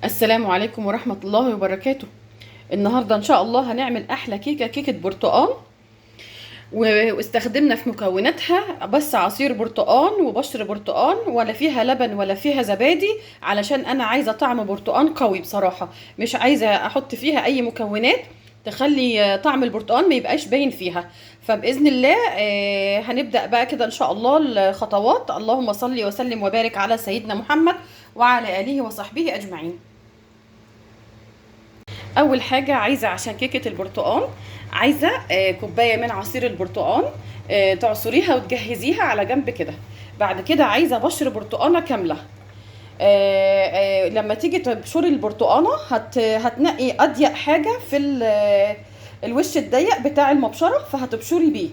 السلام عليكم ورحمة الله وبركاته. النهاردة إن شاء الله هنعمل أحلى كيكة برتقال، واستخدمنا في مكوناتها بس عصير برتقال وبشر برتقال، ولا فيها لبن ولا فيها زبادي، علشان أنا عايزة طعم برتقال قوي بصراحة. مش عايزة أحط فيها أي مكونات تخلي طعم البرتقال ما يبقاش باين فيها. فبإذن الله هنبدأ بقى كده إن شاء الله الخطوات. اللهم صل وسلم وبارك على سيدنا محمد وعلى آله وصحبه أجمعين. اول حاجه عايزه عشان كيكه البرتقال، عايزه كوبايه من عصير البرتقال، تعصريها وتجهزيها على جنب كده. بعد كده عايزه بشر برتقانه كامله. لما تيجي تبشري البرتقانه هتنقي اضيق حاجه في الوش الضيق بتاع المبشره، فهتبشري بيه.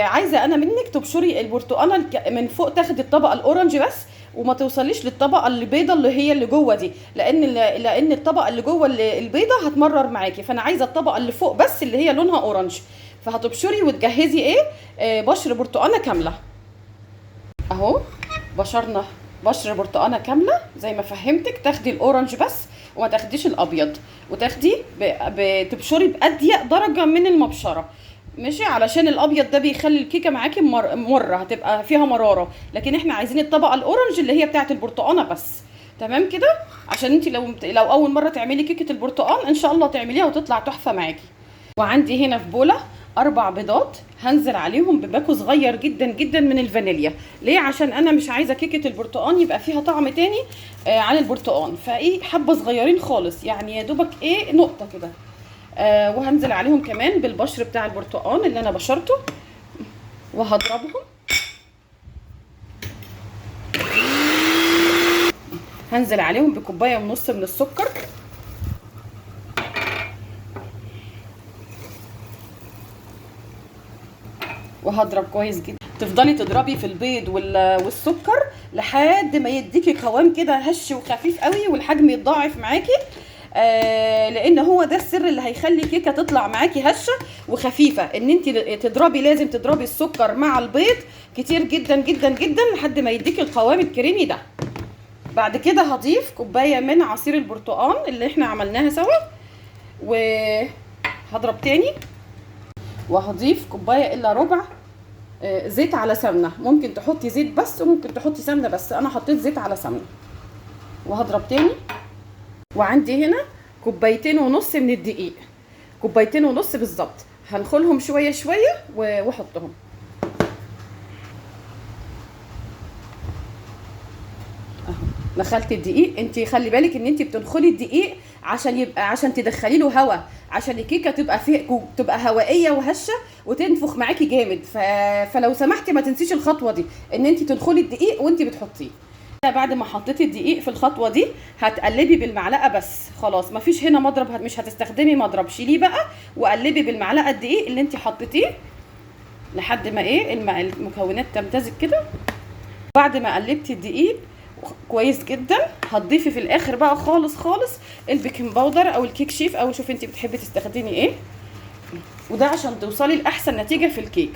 عايزه انا منك تبشري البرتقانه من فوق، تاخدي الطبقه الاورنج بس، وما توصليش للطبقه البيضه اللي هي اللي جوه دي، لان الطبقه اللي جوه البيضه هتمرر معاكي. فانا عايزه الطبقه اللي فوق بس اللي هي لونها اورنج. فهتبشري وتجهزي بشر برتقانه كامله اهو. بشرنا بشر برتقانه كامله زي ما فهمتك. تاخدي الاورنج بس وما تاخديش الابيض، وتاخدي تبشري باضيق درجه من المبشره، ماشي؟ علشان الابيض ده بيخلي الكيكه معاكي مره، هتبقى فيها مراره، لكن احنا عايزين الطبقه الاورنج اللي هي بتاعه البرتقانه بس. تمام كده؟ عشان انت لو اول مره تعملي كيكه البرتقال ان شاء الله تعمليها وتطلع تحفه معاكي. وعندي هنا في بوله 4 بيضات، هنزل عليهم بباكو صغير جدا جدا من الفانيليا. ليه؟ عشان انا مش عايزه كيكه البرتقال يبقى فيها طعم تاني عن البرتقال، حبه صغيرين خالص، يعني يا دوبك نقطه كده. وهنزل عليهم كمان بالبشر بتاع البرتقال اللي انا بشرته، وهضربهم. هنزل عليهم بكوبايه ونص من السكر، وهضرب كويس جدا. تفضلي تضربي في البيض والسكر لحد ما يديكي قوام كده هش وخفيف قوي، والحجم يتضاعف معاكي. لان هو ده السر اللي هيخلي كيكه تطلع معاكي هشه وخفيفه، ان انت لازم تضربي السكر مع البيض كتير جدا جدا جدا لحد ما يديكي القوام الكريمي ده. بعد كده هضيف كوبايه من عصير البرتقال اللي احنا عملناها سوا، وهضرب تاني، وهضيف كوبايه الا ربع زيت على سمنه. ممكن تحطي زيت بس وممكن تحطي سمنه بس، انا حطيت زيت على سمنه. وهضرب تاني. وعندي هنا 2.5 كوباية من الدقيق، 2.5 كوباية بالظبط. هنخلهم شويه شويه واحطهم اهو. دخلت الدقيق. انت خلي بالك ان انت بتدخلي الدقيق عشان تدخلي له هواء، عشان الكيكه تبقى هوائيه وهشه وتنفخ معاكي جامد. فلو سمحتي ما تنسيش الخطوه دي، ان انت تدخلي الدقيق وانت بتحطيه. بعد ما حطيتي الدقيق في الخطوه دي هتقلبي بالمعلقه بس، خلاص مفيش هنا مضرب، مش هتستخدمي مضرب، شيليه بقى وقلبي بالمعلقه الدقيق اللي انت حطيتيه لحد ما المكونات تمتزج كده. بعد ما قلبتي الدقيق كويس جدا، هتضيفي في الاخر بقى خالص خالص البيكنج باودر او الكيك شيف، او شوفي انت بتحبي تستخدمي وده عشان توصلي لاحسن نتيجه في الكيك،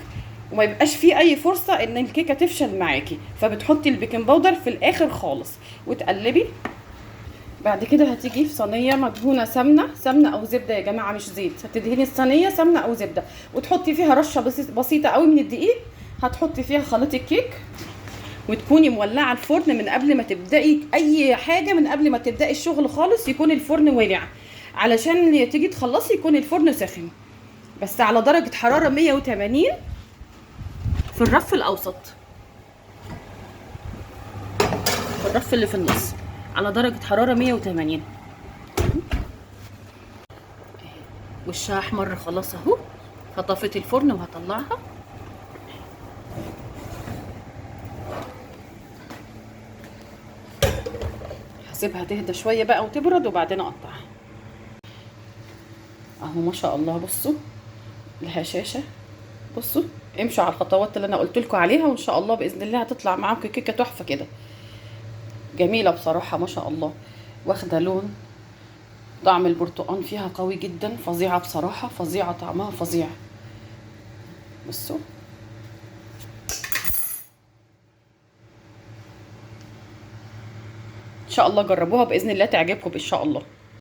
وما يبقاش فيه اي فرصه ان الكيكه تفشل معاكي. فبتحطي البيكنج باودر في الاخر خالص وتقلبي. بعد كده هتيجي في صينيه مدهونه سمنه او زبده، يا جماعه مش زيت. هتدهني الصينيه سمنه او زبده وتحطي فيها رشه بسيطه قوي من الدقيق. هتحطي فيها خليط الكيك، وتكوني مولعه الفرن من قبل ما تبداي اي حاجه، من قبل ما تبداي الشغل خالص يكون الفرن ولع، علشان تيجي تخلصي يكون الفرن سخن، بس على درجه حراره 180 في الرف الاوسط، في الرف اللي في النص على درجه حراره 180. وشها احمر خلاص اهو. هطفي الفرن وهطلعها. هسيبها تهدى شويه بقى وتبرد وبعدين اقطعها اهو. ما شاء الله، بصوا الهشاشه، بصوا. امشوا على الخطوات اللي انا قلت لكم عليها، وان شاء الله باذن الله هتطلع معاكم كيكه تحفه كده، جميله بصراحه ما شاء الله. واخده لون، طعم البرتقال فيها قوي جدا، فظيعه بصراحه، فظيعه، طعمها فظيع. بصوا شاء الله جربوها باذن الله تعجبكم ان شاء الله.